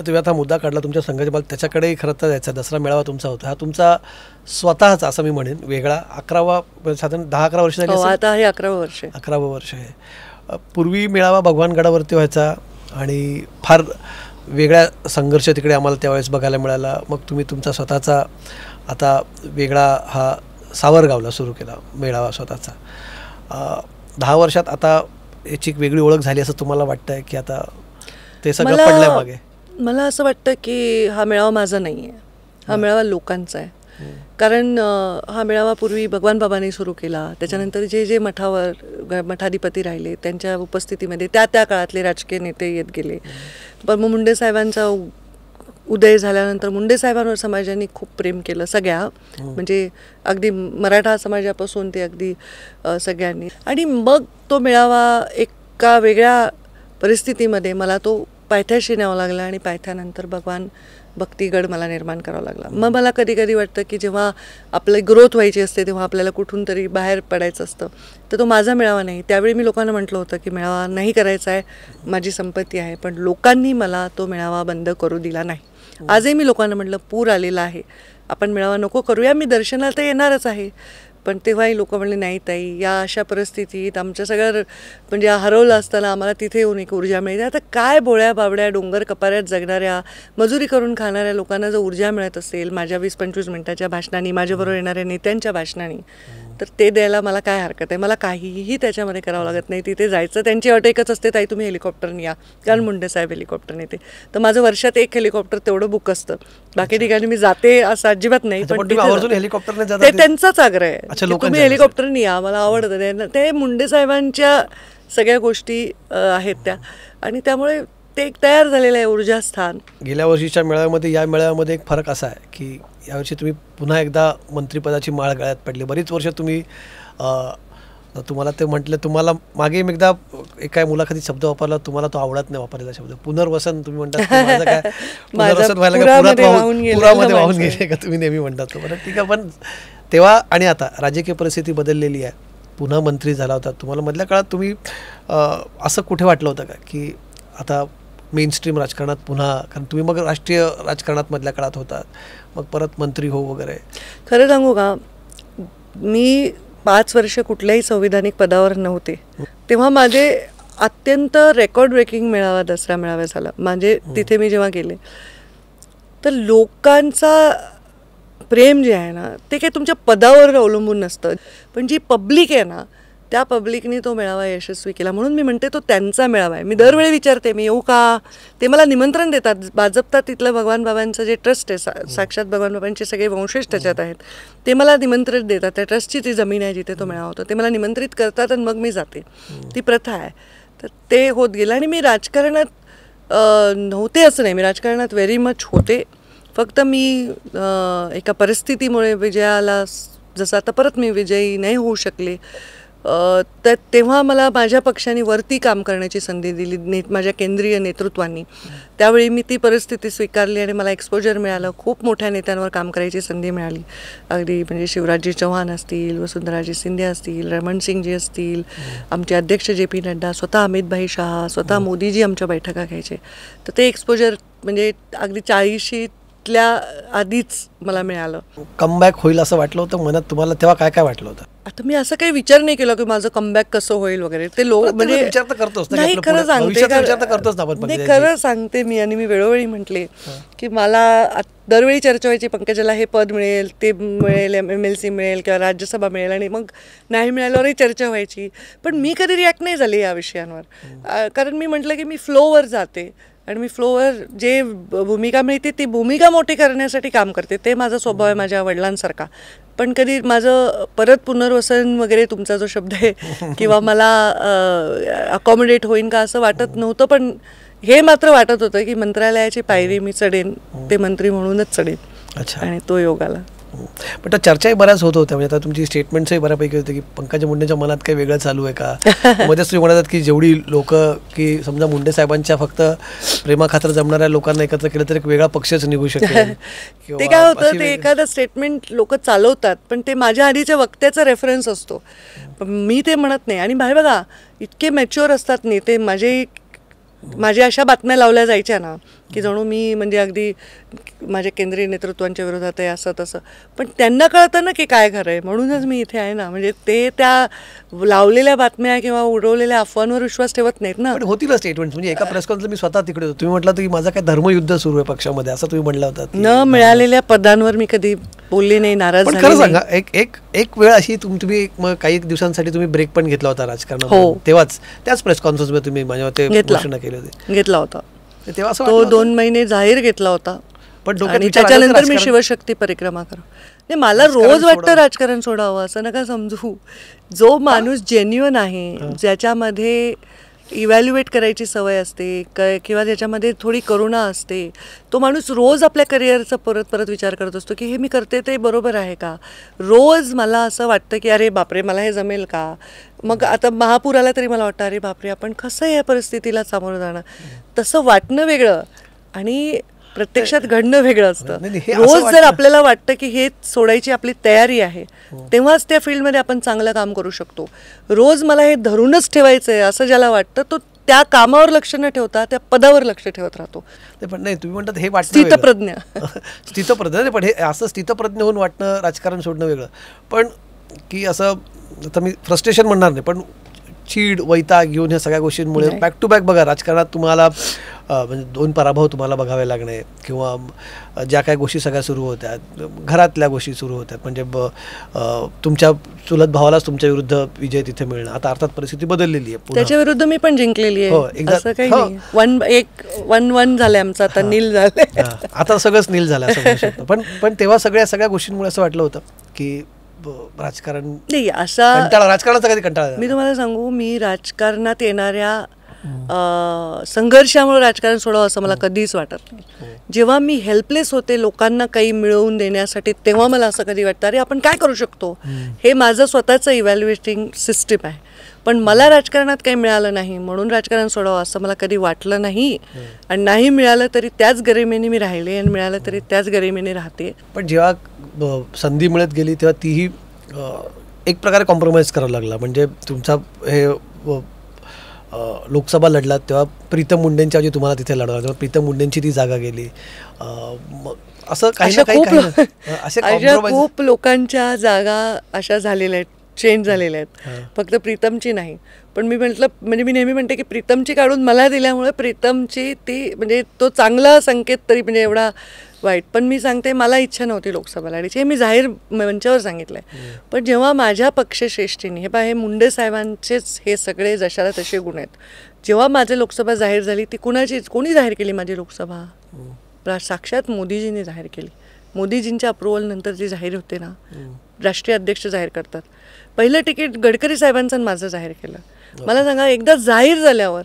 तुम्ही आता मुद्दा काढला तुमच्या संघाच्या मला त्याच्याकडेही खरं तर जायचा दसरा मेळावा तुमचा होता हा तुमचा स्वतःचा असं मी म्हणेन वेगळा 11वा साधारण 10-11 वर्ष झाली आता हे 11वं वर्ष 11वं वर्ष आहे. पूर्वी मेळावा भगवानगडावरती व्हायचा आणि फार वेगळा संघर्ष तिकडे आम्हाला त्यावेळेस बघायला मिळाला. मग तुम्ही तुमचा स्वतःचा आता वेगळा हा सावरगावला सुरू केला मेळावा स्वतःचा. 10 वर्षात आता याची एक वेगळी ओळख झाली असं तुम्हाला वाटतंय की आता ते सगळं पडलंय मागे? मला असं वाटतं की हा मेळावा माझा नाही आहे, हा मेळावा लोकांचा आहे. कारण हा मेळावा पूर्वी भगवान बाबांनी सुरू केला, त्याच्यानंतर जे जे मठाधिपती राहिले त्यांच्या उपस्थितीमध्ये त्या काळातले राजकीय नेते येत गेले. पण मग मुंडे साहेबांचा उदय झाल्यानंतर मुंडे साहेबांवर समाजाने खूप प्रेम केलं सगळ्या, म्हणजे अगदी मराठा समाजापासून ते अगदी सगळ्यांनी. आणि मग तो मेळावा एका वेगळ्या परिस्थितीमध्ये मला तो पायथ्याशी न्यावा लागला आणि पायथ्यानंतर भगवान भक्तिगड मला निर्माण करावा लागला. मग मला कधी कधी वाटतं की जेव्हा आपली ग्रोथ व्हायची असते तेव्हा आपल्याला कुठून तरी बाहेर पडायचं असतं, तर तो माझा मेळावा नाही. त्यावेळी मी लोकांना म्हटलं होतं की मेळावा नाही करायचा आहे, माझी संपत्ती आहे, पण लोकांनी मला तो मेळावा बंद करू दिला नाही. आजही मी लोकांना म्हटलं पूर आलेला आहे, आपण मेळावा नको करूया, मी दर्शनाला तर येणारच आहे. पण तेव्हाही लोक म्हणले नाही ताई, या अशा परिस्थितीत आमच्या सगळं म्हणजे हरवलं असताना आम्हाला तिथे येऊन एक ऊर्जा मिळते. आता काय बोळ्या बाबड्या डोंगर कपाऱ्यात जगणाऱ्या मजुरी करून खाणाऱ्या लोकांना जर ऊर्जा मिळत असेल माझ्या 20-25 मिनिटाच्या भाषणांनी, माझ्याबरोबर येणाऱ्या नेत्यांच्या भाषणांनी, तर ते द्यायला मला काय हरकत आहे. मला काहीही त्याच्यामध्ये करावं लागत नाही. तिथे जायचं, त्यांची अट एकच असते, ताई तुम्ही हेलिकॉप्टरने या, कारण मुंडे साहेब हेलिकॉप्टरने येते. तर माझं वर्षात एक हेलिकॉप्टर तेवढं बुक असतं, बाकी ठिकाणी मी जाते असं अजिबात नाही. पण हेलिकॉप्टरने ते त्यांचाच आग्रह आहे, तुम्ही हेलिकॉप्टरने या, मला आवडतं ते मुंडे साहेबांच्या सगळ्या गोष्टी आहेत त्या, आणि त्यामुळे ते एक तयार झालेलं आहे ऊर्जास्थान. गेल्या वर्षीच्या मेळाव्यामध्ये या मेळाव्यामध्ये एक फरक असा आहे की यावर्षी तुम्ही पुन्हा एकदा मंत्रिपदाची माळ गळ्यात पडली. बरीच वर्ष तुम्ही तुम्हाला ते म्हटलं, तुम्हाला मागे मी एकदा एका मुलाखतीत शब्द वापरला, तुम्हाला तो आवडत नाही वापरलेला शब्द, पुनर्वसन. तुम्ही म्हणतात माझं काय पुनर्वसन व्हायला पुरामध्ये वाहून गेले का तुम्ही नेहमी म्हणतात. बरं ठीक आहे, पण तेव्हा आणि आता राजकीय परिस्थिती बदललेली आहे, पुन्हा मंत्री झाला होता. तुम्हाला मधल्या काळात तुम्ही असं कुठे वाटलं होतं का की आता मेन स्ट्रीम राजकारणात पुन्हा, कारण तुम्ही मग राष्ट्रीय राजकारणात मधल्या काळात होतात, मग परत मंत्री हो वगैरे? खरं सांगू का, मी 5 वर्ष कुठल्याही संविधानिक पदावर नव्हते, तेव्हा माझे अत्यंत रेकॉर्ड ब्रेकिंग मेळावा दसरा मेळावा झाला. म्हणजे तिथे मी जेव्हा गेले तर लोकांचा प्रेम जे आहे ना ते काही तुमच्या पदावर अवलंबून नसतं, पण जी पब्लिक आहे ना त्या पब्लिकने तो मेळावा यशस्वी केला. म्हणून मी म्हणते तो त्यांचा मेळावा आहे. मी दरवेळी विचारते मी येऊ का, ते मला निमंत्रण देतात. भाजपता तिथलं भगवान बाबांचं जे ट्रस्ट आहे, साक्षात भगवान बाबांचे सगळे वंशज त्याच्यात आहेत, ते मला निमंत्रण देतात. त्या ट्रस्टची ती जमीन आहे जिथे तो मेळावा होतो, ते मला निमंत्रित करतात आणि मग मी जाते. ती प्रथा आहे. तर ते होत गेलं. आणि मी राजकारणात नव्हते असं नाही, मी राजकारणात व्हेरी मच होते. फक्त मी एका परिस्थितीमुळे विजयाला, जसं आता परत मी विजयी नाही होऊ शकले, तर तेव्हा मला माझ्या पक्षाने वरती काम करण्याची संधी दिली, माझ्या केंद्रीय नेतृत्वानी. त्यावेळी मी ती परिस्थिती स्वीकारली आणि मला एक्सपोजर मिळालं. खूप मोठ्या नेत्यांवर काम करायची संधी मिळाली. अगदी म्हणजे शिवराजजी चौहान असतील, वसुंधराजी सिंधिया असतील, रमणसिंगजी असतील, आमचे अध्यक्ष JP नड्डा, स्वतः अमितभाई शहा, स्वतः मोदीजी आमच्या बैठका घ्यायचे. तर ते एक्सपोजर म्हणजे अगदी 40ल्या आधीच मला मिळालं. कमबॅक होईल असं वाटलं होतं मनात तुम्हाला तेव्हा? काय काय वाटलं होतं? आता मी असं काही विचार नाही केला की माझं कमबॅक कसं होईल वगैरे. ते लोक म्हणजे विचार तर करतोच नाही, खरं सांगते, खरं सांगते मी. आणि मी वेळोवेळी म्हटले की मला दरवेळी चर्चा व्हायची, पंकजाला हे पद मिळेल, ते मिळेल, MLC मिळेल किंवा राज्यसभा मिळेल, आणि मग नाही मिळाल्यावरही चर्चा व्हायची. पण मी कधी रिॲक्ट नाही झाले या विषयांवर, कारण मी म्हटलं की मी फ्लोवर जाते आणि मी फ्लोवर जे भूमिका मिळते ती भूमिका मोठी करण्यासाठी काम करते. ते माझा स्वभाव आहे, माझ्या वडिलांसारखा. पण कधी माझं परत पुनर्वसन वगैरे तुमचा जो शब्द आहे किंवा मला अकॉमोडेट होईन का असं वाटत नव्हतं. पण हे मात्र वाटत होतं की मंत्रालयाची पायरी मी चढेन, ते मंत्री म्हणूनच चढेन. अच्छा. आणि तो योग आला. पण त्या चर्चाही बऱ्याच होत होत्या. म्हणजे आता तुमची स्टेटमेंट्सही बऱ्यापैकी होते की पंकजा मुंडेच्या मनात काही वेगळं चालू आहे का. मध्येच तुम्ही म्हणतात की जेवढी लोक की समजा मुंडे साहेबांच्या फक्त प्रेमाखातर जमणाऱ्या लोकांना एकत्र केलं तर एक वेगळा पक्षच निघू शकेल. ते काय होतं, ते एखादं स्टेटमेंट लोक चालवतात पण ते माझ्या आधीच्या वक्त्याचा रेफरन्स असतो, मी ते म्हणत नाही. आणि बाहेर बघा इतके मॅच्युअर असतात नेते माझे, माझ्या अशा बातम्या लावल्या जायच्या ना की जणू मी म्हणजे अगदी माझ्या केंद्रीय नेतृत्वांच्या विरोधात आहे असं तसं, पण त्यांना कळतं ना की काय खरं आहे, म्हणूनच मी इथे आहे ना. म्हणजे ते त्या लावलेल्या बातम्या किंवा उडवलेल्या अफवांवर विश्वास ठेवत नाहीत ना. पण होतील स्टेटमेंट. म्हणजे एका प्रेस कॉन्फरन्सला मी स्वतः तिकडे होतो, तुम्ही म्हटलं की माझा काय धर्मयुद्ध सुरू आहे पक्षामध्ये असं तुम्ही म्हणलं होतं. न मिळालेल्या पदांवर मी कधी बोलले नाही, नाराज पण खरं सांगा, एक वेळ अशी तुम्ही काही दिवसांसाठी तुम्ही ब्रेक पण घेतला होता राजकारणात, तेव्हाच त्याच प्रेस कॉन्फरन्समध्ये तुम्ही माझ्यावर ते घोषणा केली होती. घेतला होता तेव्हा असं तो 2 महिने जाहीर घेतला होता. पण आणि त्याच्यानंतर मी शिवशक्ती परिक्रमा करू. नाही, मला रोज वाटतं राजकारण सोडावं असं नका समजू. जो माणूस जेन्युइन आहे, ज्याच्यामध्ये इव्हॅल्युएट करायची सवय असते किंवा ज्याच्यामध्ये थोडी करुणा असते, तो माणूस रोज आपल्या करिअरचा परत परत विचार करत असतो की हे मी करते ते बरोबर आहे का. रोज मला असं वाटतं की अरे बापरे मला हे जमेल का. मग आता महापूर आला तरी मला वाटतं अरे बापरे आपण कसं या परिस्थितीला सामोरं जाणार. तसं वाटणं वेगळं आणि प्रत्यक्षात घडणं वेगळं असतं. रोज जर आपल्याला वाटतं की हे सोडायची आपली तयारी आहे, तेव्हाच त्या फील्डमध्ये आपण चांगलं काम करू शकतो. रोज मला हे धरूनच ठेवायचं आहे असं ज्याला वाटतं, तो त्या कामावर लक्ष न ठेवता त्या पदावर लक्ष ठेवत राहतो. पण नाही, तुम्ही म्हणतात हे वाटतं स्थितप्रज्ञ स्थितप्रज्ञ पण हे असं स्थितप्रज्ञ होऊन वाटणं राजकारण सोडणं वेगळं. पण की असं आता मी फ्रस्ट्रेशन म्हणणार नाही, पण चीड वैताग घेऊन ह्या सगळ्या गोष्टींमुळे बॅक टू बॅक बघा राजकारणात तुम्हाला म्हणजे 2 पराभव तुम्हाला बघावे लागणे किंवा ज्या काही गोष्टी सगळ्या सुरू होत्या, घरातल्या गोष्टी सुरू होत्या. म्हणजे तुमच्या चुलत भावालाच तुमच्या विरुद्ध विजय तिथे मिळणं. आता अर्थात परिस्थिती बदललेली आहे, त्याच्या विरुद्ध मी पण जिंकलेली आहे. असं काही नाही. 1-1 झालंय आमचं, आता नील झालंय. आता सगळंच नील झालं असं म्हणू शकतो. पण तेव्हा सगळ्या गोष्टींमुळे असं वाटलं होतं की राजकारण नाही, असा राजकारणाचा कधी कंटाळा. मी तुम्हाला सांगू, मी राजकारणात येणाऱ्या संघर्षामुळे राजकारण सोडावं असं मला कधीच वाटत नाही. जेव्हा मी हेल्पलेस होते लोकांना काही मिळवून देण्यासाठी, तेव्हा मला असं कधी वाटतं अरे आपण काय करू शकतो. हे माझं स्वतःचं इव्हॅल्युएटिंग सिस्टीम आहे. पण मला राजकारणात काही मिळालं नाही म्हणून राजकारण सोडावं असं मला कधी वाटलं नाही. आणि नाही मिळालं तरी त्याच गरिमेने मी राहिले आणि मिळालं तरी त्याच गरिमेने राहते. पण जेव्हा संधी मिळत गेली तेव्हा तीही एक प्रकारे कॉम्प्रोमाइज करावं लागला. म्हणजे तुमचा हे लोकसभा लढला तेव्हा प्रीतम मुंडेंच्या ऐवजी तुम्हाला तिथे लढवा, तेव्हा प्रीतम मुंडेंची ती जागा गेली. असं काही ना काही खूप लोकांच्या जागा अशा झालेल्या आहेत, चेंज झालेल्या आहेत, फक्त प्रीतमची नाही. पण मी म्हटलं, म्हणजे मी नेहमी म्हणते की प्रीतमची काढून मला दिल्यामुळे प्रीतमची ती म्हणजे तो चांगला संकेत तरी म्हणजे एवढा वाईट. पण मी सांगते मला इच्छा नव्हती लोकसभा लढायची, हे मी जाहीर मंचावर सांगितलं आहे. पण जेव्हा माझ्या पक्षश्रेष्ठींनी हे मुंडे साहेबांचेच हे सगळे जशाला तसे गुण आहेत, जेव्हा माझी लोकसभा जाहीर झाली ती कोणी जाहीर केली माझी लोकसभा? साक्षात मोदीजींनी जाहीर केली. मोदीजींच्या अप्रुव्हल नंतर जी जाहीर होते ना, राष्ट्रीय अध्यक्ष जाहीर करतात. पहिलं तिकीट गडकरी साहेबांचं माझं जाहीर केलं. मला सांगा, एकदा जाहीर झाल्यावर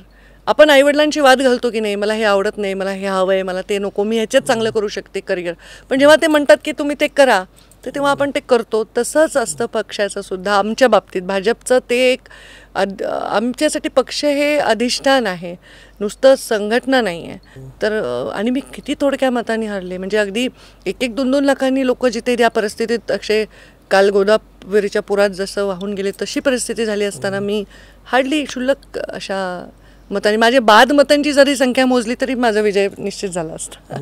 आपण आईवडिलांची वाद घालतो की नाही, मला हे आवडत नाही, मला हे हवं आहे, मला ते नको, मी ह्याच्यात चांगलं करू शकते करिअर. पण जेव्हा ते म्हणतात की तुम्ही ते करा, तर तेव्हा आपण ते करतो. तसंच असतं पक्षाचं सुद्धा. आमच्या बाबतीत भाजपचं ते एक आमच्यासाठी पक्ष हे अधिष्ठान आहे, नुसतं संघटना नाही आहे. तर आणि मी किती थोडक्या मतांनी हरले, म्हणजे अगदी 1-2 लाखांनी लोक जिथे त्या परिस्थितीत अक्षय काल गोदावरीच्या पुरात जसं वाहून गेले तशी परिस्थिती झाली असताना मी हार्डली क्षुल्लक अशा मतांनी, माझे बाद मतांची जरी संख्या मोजली तरी माझा विजय निश्चित झाला असता.